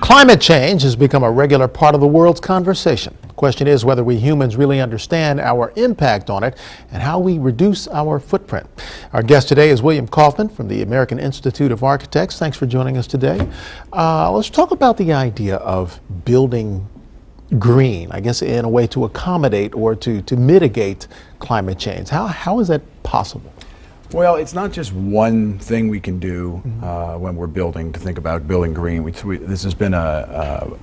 Climate change has become a regular part of the world's conversation. The question is whether we humans really understand our impact on it and how we reduce our footprint. Our guest today is William Kaufman from the American Institute of Architects. Thanks for joining us today. Let's talk about the idea of building green, I guess in a way to accommodate or to mitigate climate change. How is that possible? Well, it's not just one thing we can do when we're building, to think about building green. This has been a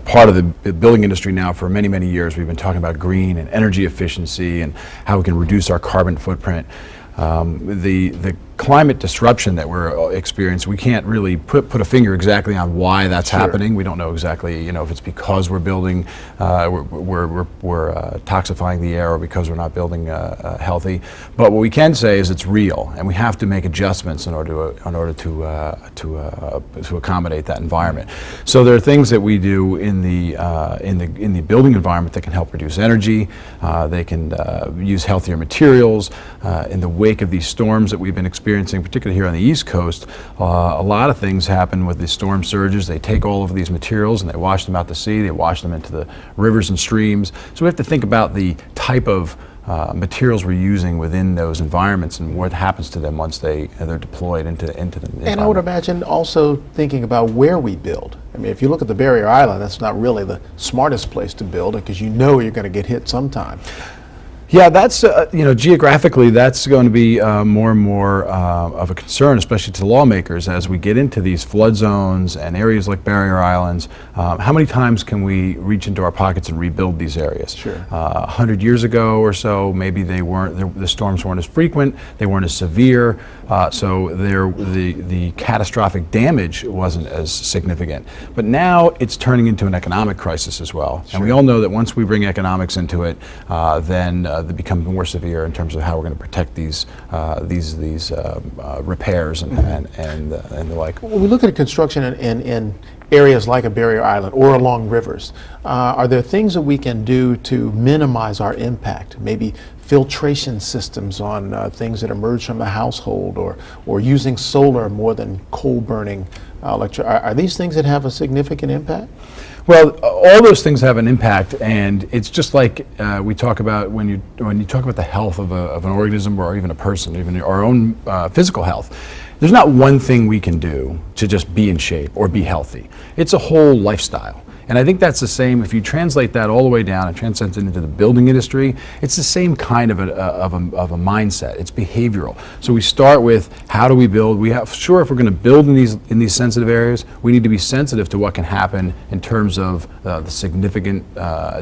part of the building industry now for many, many years. We've been talking about green and energy efficiency and how we can reduce our carbon footprint. The climate disruption that we're experiencing, we can't really put a finger exactly on why that's happening. We don't know exactly, if it's because we're building, we're toxifying the air, or because we're not building healthy. But what we can say is it's real, and we have to make adjustments in order to accommodate that environment. So there are things that we do in the building environment that can help reduce energy. They can use healthier materials. In the wake of these storms that we've been experiencing, particularly here on the East Coast, a lot of things happen with the storm surges. They take all of these materials and they wash them out to sea. They wash them into the rivers and streams. So we have to think about the type of materials we're using within those environments and what happens to them once they're deployed into the environment. And I would imagine also thinking about where we build. I mean, if you look at the Barrier Island, that's not really the smartest place to build it because you're going to get hit sometime. Yeah, that's, geographically, that's going to be more and more of a concern, especially to lawmakers, as we get into these flood zones and areas like barrier islands. How many times can we reach into our pockets and rebuild these areas? Sure. 100 years ago or so, maybe the storms weren't as frequent, they weren't as severe, so the catastrophic damage wasn't as significant. But now it's turning into an economic crisis as well. Sure. And we all know that once we bring economics into it, then they become more severe in terms of how we're going to protect these repairs and the like. When we look at construction in areas like a barrier island or along rivers, are there things that we can do to minimize our impact? Maybe filtration systems on things that emerge from a household, or using solar more than coal burning electricity. Are these things that have a significant impact? Well, all those things have an impact, and it's just like we talk about when you talk about the health of an organism or even a person, even our own physical health. There's not one thing we can do to just be in shape or be healthy. It's a whole lifestyle. And I think that's the same, if you translate that all the way down and translate it into the building industry, it's the same kind of a mindset. It's behavioral. So we start with, how do we build? If we're going to build in these sensitive areas, we need to be sensitive to what can happen in terms of the significant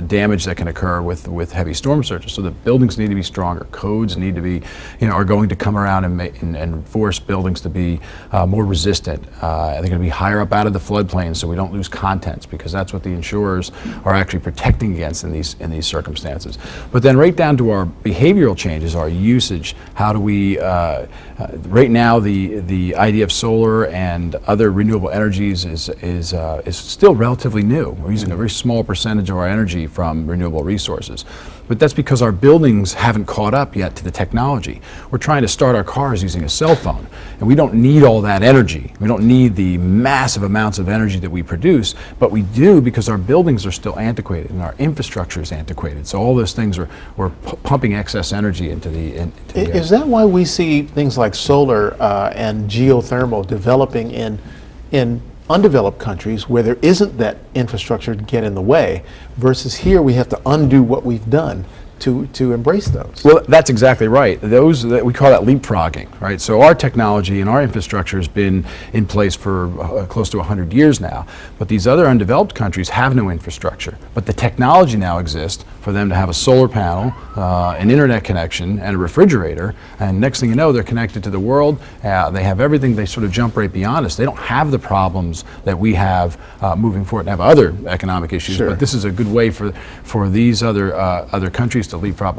damage that can occur with heavy storm surges. So the buildings need to be stronger. Codes need to be, are going to come around and force buildings to be more resistant. They're going to be higher up out of the floodplain so we don't lose contents, because that's what the insurers are actually protecting against in these circumstances. But then right down to our behavioral changes, our usage. How do we, right now the idea of solar and other renewable energies is still relatively new. We're using a very small percentage of our energy from renewable resources. But that's because our buildings haven't caught up yet to the technology. We're trying to start our cars using a cell phone, and we don't need all that energy. We don't need the massive amounts of energy that we produce, but we do because our buildings are still antiquated and our infrastructure is antiquated. So all those things we're pumping excess energy into the Is that why we see things like solar and geothermal developing in undeveloped countries where there isn't that infrastructure to get in the way, versus here we have to undo what we've done to embrace those? Well, that's exactly right. We call that leapfrogging, right? So our technology and our infrastructure has been in place for close to 100 years now, but these other undeveloped countries have no infrastructure. But the technology now exists for them to have a solar panel, an internet connection, and a refrigerator, and next thing you know, they're connected to the world. They have everything. They sort of jump right beyond us. They don't have the problems that we have moving forward, and have other economic issues. Sure. But this is a good way for these other countries to leapfrog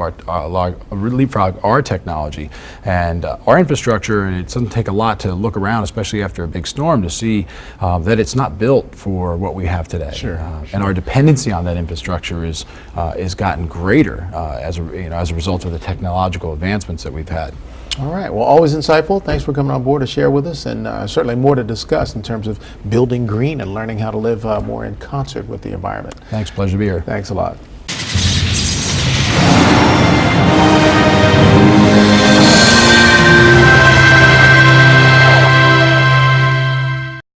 our technology and our infrastructure. And it doesn't take a lot to look around, especially after a big storm, to see that it's not built for what we have today. Sure. And our dependency on that infrastructure is gotten greater as a result of the technological advancements that we've had. All right. Well, always insightful. Thanks for coming on board to share with us, and certainly more to discuss in terms of building green and learning how to live more in concert with the environment. Thanks. Pleasure to be here. Thanks a lot.